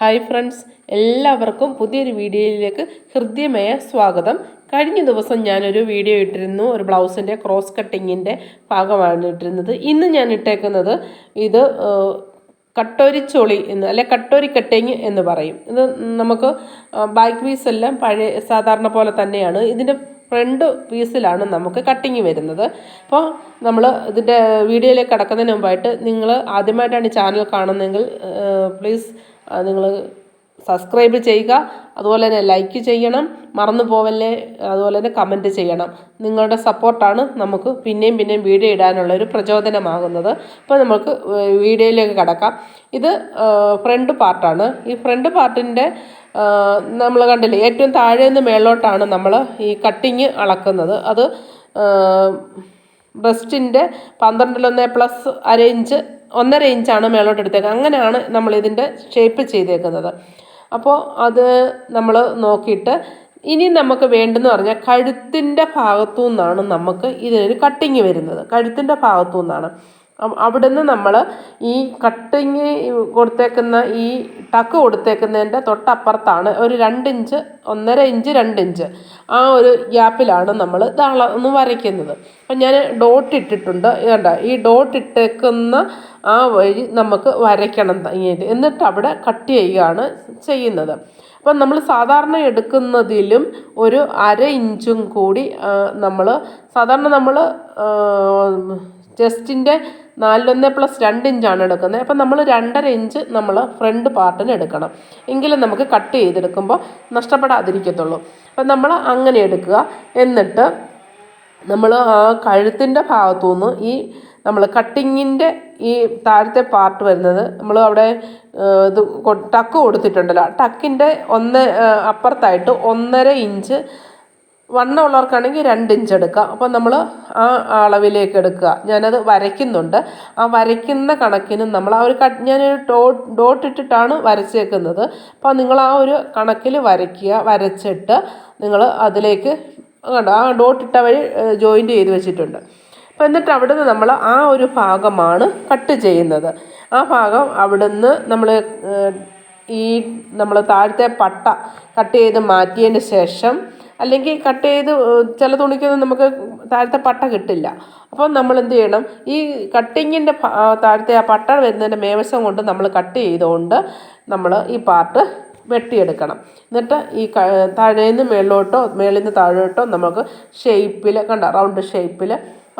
Hi friends, എല്ലാവർക്കും പുതിയൊരു വീഡിയോയിലേക്ക് ഹൃദ്യമായ സ്വാഗതം. കഴിഞ്ഞ ദിവസം ഞാനൊരു വീഡിയോ ഇട്ടിരുന്നു, ഒരു ബ്ലൗസിൻ്റെ ക്രോസ് കട്ടിങ്ങിൻ്റെ ഭാഗമാണ് ഇട്ടിരുന്നത്. ഇന്ന് ഞാൻ ഇട്ടേക്കുന്നത് ഇത് കട്ടോരിച്ചോളി എന്ന് അല്ലെ കട്ടോരി കട്ടിങ് എന്ന് പറയും. ഇത് നമുക്ക് ബാക്ക് പീസ് എല്ലാം പഴയ സാധാരണ പോലെ തന്നെയാണ്. ഇതിൻ്റെ ഫ്രണ്ട് പീസിലാണ് നമുക്ക് കട്ടിങ് വരുന്നത്. അപ്പോൾ നമ്മൾ ഇതിൻ്റെ വീഡിയോയിലേക്ക് കടക്കുന്നതിന് മുമ്പായിട്ട് നിങ്ങൾ ആദ്യമായിട്ടാണ് ഈ ചാനൽ കാണുന്നതെങ്കിൽ പ്ലീസ് നിങ്ങൾ സബ്സ്ക്രൈബ് ചെയ്യുക, അതുപോലെ തന്നെ ലൈക്ക് ചെയ്യണം, മറന്നു പോവല്ലേ, അതുപോലെ തന്നെ കമൻറ്റ് ചെയ്യണം. നിങ്ങളുടെ സപ്പോർട്ടാണ് നമുക്ക് പിന്നെയും വീഡിയോ ഇടാനുള്ളൊരു പ്രചോദനമാകുന്നത്. അപ്പോൾ നമുക്ക് വീഡിയോയിലേക്ക് കടക്കാം. ഇത് ഫ്രണ്ട് പാർട്ടാണ്. ഈ ഫ്രണ്ട് പാർട്ടിൻ്റെ നമ്മൾ കണ്ടില്ലേ, ഏറ്റവും താഴെ നിന്ന് മേളിലോട്ടാണ് നമ്മൾ ഈ കട്ടിങ് അളക്കുന്നത്. അത് ബ്രസ്റ്റിൻ്റെ 12 പ്ലസ് ഒന്നര ഇഞ്ചാണ് മേളോട്ട് എടുത്തേക്കുന്നത്. അങ്ങനെയാണ് നമ്മളിതിൻ്റെ ഷേപ്പ് ചെയ്തേക്കുന്നത്. അപ്പോൾ അത് നമ്മൾ നോക്കിയിട്ട് ഇനി നമുക്ക് വേണ്ടെന്ന് പറഞ്ഞാൽ കഴുത്തിൻ്റെ ഭാഗത്തു നിന്നാണ് നമുക്ക് ഇതിനൊരു കട്ടിങ് വരുന്നത്. കഴുത്തിൻ്റെ ഭാഗത്തു നിന്നാണ്. അവിടുന്ന് നമ്മൾ ഈ കട്ടിങ് കൊടുത്തേക്കുന്ന ഈ ടക്ക് കൊടുത്തേക്കുന്നതിൻ്റെ തൊട്ടപ്പുറത്താണ് ഒരു 2 ഇഞ്ച്, 1.5 ഇഞ്ച്, 2 ഇഞ്ച് ആ ഒരു ഗ്യാപ്പിലാണ് നമ്മൾ ഇത് ഒന്ന് വരയ്ക്കുന്നത്. അപ്പം ഞാൻ ഡോട്ട് ഇട്ടിട്ടുണ്ട്. വേണ്ട, ഈ ഡോട്ട് ഇട്ടേക്കുന്ന ആ വഴി നമുക്ക് വരയ്ക്കണം. എന്നിട്ട് അവിടെ കട്ട് ചെയ്യുകയാണ് ചെയ്യുന്നത്. അപ്പം നമ്മൾ സാധാരണ എടുക്കുന്നതിലും ഒരു 1/2 ഇഞ്ചും കൂടി നമ്മൾ ചെസ്റ്റിൻ്റെ 4.1 പ്ലസ് 2 ഇഞ്ചാണ് എടുക്കുന്നത്. അപ്പം നമ്മൾ 2.5 ഇഞ്ച് നമ്മൾ ഫ്രണ്ട് പാർട്ടിന് എടുക്കണം. എങ്കിലും നമുക്ക് കട്ട് ചെയ്തെടുക്കുമ്പോൾ നഷ്ടപ്പെടാതിരിക്കത്തുള്ളൂ. അപ്പം നമ്മൾ അങ്ങനെ എടുക്കുക. എന്നിട്ട് നമ്മൾ ആ കഴുത്തിൻ്റെ ഭാഗത്തു നിന്ന് ഈ നമ്മൾ കട്ടിങ്ങിൻ്റെ ഈ താഴത്തെ പാർട്ട് വരുന്നത് നമ്മൾ അവിടെ ഇത് ടക്ക് കൊടുത്തിട്ടുണ്ടല്ലോ, ടക്കിൻ്റെ അപ്പുറത്തായിട്ട് 1.5 ഇഞ്ച് വണ്ണമുള്ളവർക്കാണെങ്കിൽ 2 ഇഞ്ച് എടുക്കാം. അപ്പോൾ നമ്മൾ ആ അളവിലേക്ക് എടുക്കുക. ഞാനത് വരയ്ക്കുന്നുണ്ട്. ആ വരയ്ക്കുന്ന കണക്കിന് നമ്മൾ ആ ഒരു ഞാനൊരു ഡോട്ട് ഇട്ടിട്ടാണ് വരച്ചേക്കുന്നത്. അപ്പോൾ നിങ്ങൾ ആ ഒരു കണക്കിൽ വരയ്ക്കുക. വരച്ചിട്ട് നിങ്ങൾ അതിലേക്ക് കണ്ടോ, ആ ഡോട്ട് ഇട്ട വഴി ജോയിൻ്റ് ചെയ്ത് വെച്ചിട്ടുണ്ട്. അപ്പോൾ എന്നിട്ട് അവിടുന്ന് നമ്മൾ ആ ഒരു ഭാഗമാണ് കട്ട് ചെയ്യുന്നത്. ആ ഭാഗം അവിടുന്ന് നമ്മൾ താഴത്തെ പട്ട കട്ട് ചെയ്ത് മാറ്റിയതിന് ശേഷം, അല്ലെങ്കിൽ കട്ട് ചെയ്ത് ചില തുണിക്കൊന്നും നമുക്ക് താഴത്തെ പട്ട കിട്ടില്ല. അപ്പോൾ നമ്മൾ എന്ത് ചെയ്യണം, ഈ കട്ടിങ്ങിൻ്റെ താഴത്തെ ആ പട്ട വരുന്നതിൻ്റെ മേവശം കൊണ്ട് നമ്മൾ കട്ട് ചെയ്തുകൊണ്ട് നമ്മൾ ഈ പാർട്ട് വെട്ടിയെടുക്കണം. എന്നിട്ട് ഈ താഴേന്ന് മേളിൽ നിന്ന് താഴോട്ടോ നമുക്ക് ഷേപ്പിൽ റൗണ്ട് ഷേപ്പിൽ,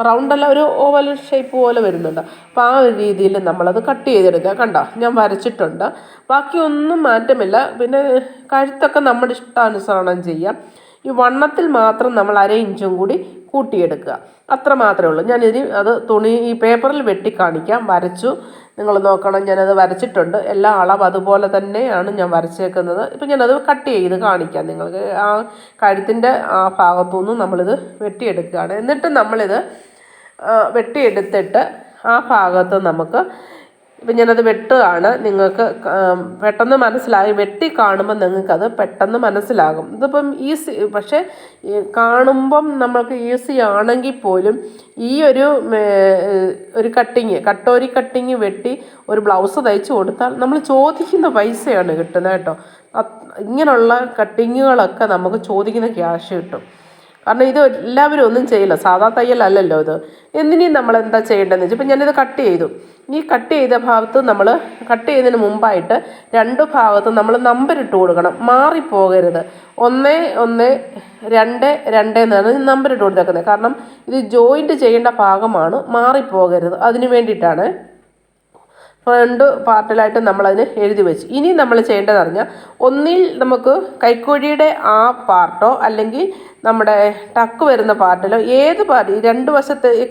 റൗണ്ടല്ല, ഒരു ഓവൽ ഷേപ്പ് പോലെ വരുന്നുണ്ട്. അപ്പോൾ ആ ഒരു രീതിയിൽ നമ്മളത് കട്ട് ചെയ്തെടുക്കുക. കണ്ടോ, ഞാൻ വരച്ചിട്ടുണ്ട്. ബാക്കിയൊന്നും മാറ്റമില്ല. പിന്നെ കഴുത്തൊക്കെ നമ്മുടെ ഇഷ്ടാനുസരണം ചെയ്യാം. ഈ വണ്ണത്തിൽ മാത്രം നമ്മൾ 1/2 ഇഞ്ചും കൂടി കൂട്ടിയെടുക്കുക. അത്ര മാത്രമേ ഉള്ളൂ. ഞാനിനി അത് ഈ പേപ്പറിൽ വെട്ടി കാണിക്കാം. വരച്ചു, നിങ്ങൾ നോക്കണം, ഞാനത് വരച്ചിട്ടുണ്ട്. എല്ലാ അളവ് അതുപോലെ തന്നെയാണ് ഞാൻ വരച്ചേക്കുന്നത്. ഇപ്പം ഞാനത് കട്ട് ചെയ്ത് കാണിക്കാം നിങ്ങൾക്ക്. ആ കഴുത്തിൻ്റെ ആ ഭാഗത്തു നിന്ന് നമ്മളിത് വെട്ടിയെടുക്കുകയാണ്. എന്നിട്ട് നമ്മളിത് വെട്ടിയെടുത്തിട്ട് ആ ഭാഗത്ത് നമുക്ക്, ഇപ്പം ഞാനത് വെട്ടുകയാണ്. നിങ്ങൾക്ക് പെട്ടെന്ന് മനസ്സിലായി, വെട്ടി കാണുമ്പോൾ നിങ്ങൾക്കത് പെട്ടെന്ന് മനസ്സിലാകും. ഇതിപ്പം ഈസി, പക്ഷേ കാണുമ്പം നമുക്ക് ഈസി ആണെങ്കിൽ പോലും ഈ ഒരു കട്ടോരി കട്ടിങ് വെട്ടി ഒരു ബ്ലൗസ് തയ്ച്ച് കൊടുത്താൽ നമ്മൾ ചോദിക്കുന്ന പൈസയാണ് കിട്ടുന്നത് കേട്ടോ. ഇങ്ങനെയുള്ള കട്ടിങ്ങുകളൊക്കെ നമുക്ക് ചോദിക്കുന്ന ക്യാഷ് കിട്ടും. കാരണം ഇത് എല്ലാവരും ഒന്നും ചെയ്യില്ല, സാധാ തയ്യലല്ലല്ലോ ഇത്. എന്തിനേയും നമ്മൾ എന്താ ചെയ്യേണ്ടതെന്ന് വെച്ചാൽ, ഇപ്പം ഞാനിത് കട്ട് ചെയ്തു. ഈ കട്ട് ചെയ്ത ഭാഗത്ത് നമ്മൾ കട്ട് ചെയ്തതിന് മുമ്പായിട്ട് 2 ഭാഗത്ത് നമ്മൾ നമ്പർ ഇട്ട് കൊടുക്കണം. മാറിപ്പോകരുത്. 1, 1, 2, 2 എന്നാണ് നമ്പർ ഇട്ട് കൊടുത്തേക്കുന്നത്. കാരണം ഇത് ജോയിൻറ്റ് ചെയ്യേണ്ട ഭാഗമാണ്, മാറിപ്പോകരുത്. അതിന് വേണ്ടിയിട്ടാണ് ഫ്രണ്ട് പാർട്ടിലായിട്ട് നമ്മളതിന് എഴുതി വെച്ച്. ഇനി നമ്മൾ ചെയ്യേണ്ടതെന്ന് പറഞ്ഞാൽ, ഒന്നിൽ നമുക്ക് കൈക്കുഴിയുടെ ആ പാർട്ടോ അല്ലെങ്കിൽ നമ്മുടെ ടക്ക് വരുന്ന പാർട്ടിലോ, ഏത് പാർട്ട്, ഈ 2 വശത്ത് ഈ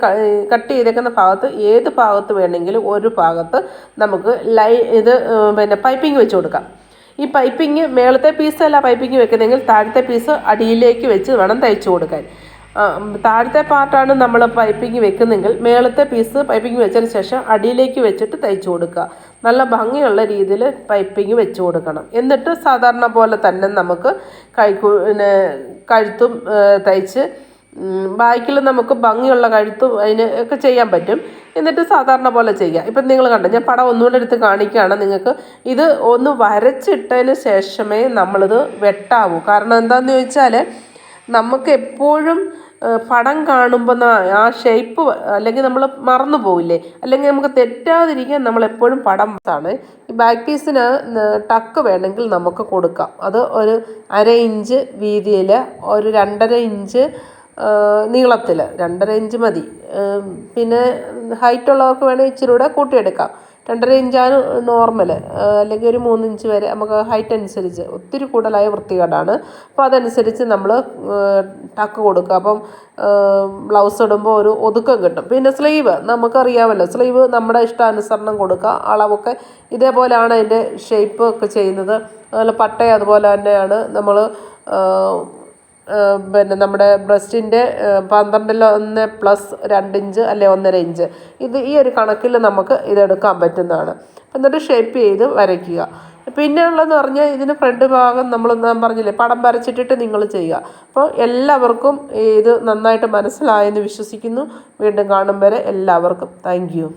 കട്ട് ചെയ്തേക്കുന്ന ഭാഗത്ത് ഏത് ഭാഗത്ത് വേണമെങ്കിലും ഒരു ഭാഗത്ത് നമുക്ക് പൈപ്പിംഗ് വെച്ച് കൊടുക്കാം. ഈ പൈപ്പിംഗ് മേളത്തെ പീസല്ല പൈപ്പിംഗ് വെക്കുന്നതെങ്കിൽ താഴത്തെ പീസ് അടിയിലേക്ക് വെച്ച് വേണം തയ്ച്ചു കൊടുക്കാൻ. താഴത്തെ പാർട്ടാണ് നമ്മൾ പൈപ്പിംഗ് വെക്കുന്നെങ്കിൽ മേളത്തെ പീസ് പൈപ്പിംഗ് വെച്ചതിന് ശേഷം അടിയിലേക്ക് വെച്ചിട്ട് തയ്ച്ചു കൊടുക്കുക. നല്ല ഭംഗിയുള്ള രീതിയിൽ പൈപ്പിംഗ് വെച്ച് കൊടുക്കണം. എന്നിട്ട് സാധാരണ പോലെ തന്നെ നമുക്ക് കഴുത്തും തയ്ച്ച് ബാക്കിൽ നമുക്ക് ഭംഗിയുള്ള കഴുത്തും അതിന് ഒക്കെ ചെയ്യാൻ പറ്റും. എന്നിട്ട് സാധാരണ പോലെ ചെയ്യാം. ഇപ്പം നിങ്ങൾ കണ്ടോ, ഞാൻ പടം ഒന്നുകൂടെ എടുത്ത് കാണിക്കുകയാണ് നിങ്ങൾക്ക്. ഇത് ഒന്ന് വരച്ചിട്ടതിന് ശേഷമേ നമ്മളിത് വെട്ടാവൂ. കാരണം എന്താണെന്ന് ചോദിച്ചാൽ നമുക്ക് എപ്പോഴും പടം കാണുമ്പോൾ ആ ഷേപ്പ് അല്ലെങ്കിൽ നമ്മൾ മറന്നു പോവില്ലേ, അല്ലെങ്കിൽ നമുക്ക് തെറ്റാതിരിക്കാൻ നമ്മളെപ്പോഴും പടം ആണ്. ഈ ബാക്ക് പീസിന് ടക്ക് വേണമെങ്കിൽ നമുക്ക് കൊടുക്കാം. അത് ഒരു 1/2 ഇഞ്ച് വീതിയിൽ, ഒരു 2.5 ഇഞ്ച് നീളത്തിൽ, 2.5 ഇഞ്ച് മതി. പിന്നെ ഹൈറ്റ് ഉള്ളവർക്ക് വേണമെങ്കിൽ ഇച്ചിരി കൂടെ കൂട്ടിയെടുക്കാം. 2.5 ഇഞ്ചാണ് നോർമൽ, അല്ലെങ്കിൽ ഒരു 3 ഇഞ്ച് വരെ നമുക്ക് ഹൈറ്റ് അനുസരിച്ച്. ഒത്തിരി കൂടുതലായ വൃത്തികേടാണ്. അപ്പോൾ അതനുസരിച്ച് നമ്മൾ ടക്ക് കൊടുക്കുക. അപ്പം ബ്ലൗസ് ഇടുമ്പോൾ ഒരു ഒതുക്കം കിട്ടും. പിന്നെ സ്ലീവ് നമുക്കറിയാമല്ലോ, സ്ലീവ് നമ്മുടെ ഇഷ്ടാനുസരണം കൊടുക്കുക. അളവൊക്കെ ഇതേപോലെയാണ് അതിൻ്റെ ഷേപ്പ് ഒക്കെ ചെയ്യുന്നത്. അതുപോലെ പട്ട അതുപോലെ തന്നെയാണ് നമ്മൾ പിന്നെ നമ്മുടെ ബ്രസ്റ്റിൻ്റെ 12 പ്ലസ് 2 ഇഞ്ച് അല്ലെ 1.5 ഇഞ്ച്, ഈ ഒരു കണക്കിൽ നമുക്ക് ഇതെടുക്കാൻ പറ്റുന്നതാണ്. എന്നിട്ട് ഷേപ്പ് ചെയ്ത് വരയ്ക്കുക. പിന്നെ ഉള്ളതെന്ന് പറഞ്ഞാൽ ഇതിന് ഫ്രണ്ട് ഭാഗം ഞാൻ പറഞ്ഞില്ലേ, പടം വരച്ചിട്ടിട്ട് നിങ്ങൾ ചെയ്യുക. അപ്പോൾ എല്ലാവർക്കും ഇത് നന്നായിട്ട് മനസ്സിലായെന്ന് വിശ്വസിക്കുന്നു. വീണ്ടും കാണും വരെ എല്ലാവർക്കും താങ്ക് യു.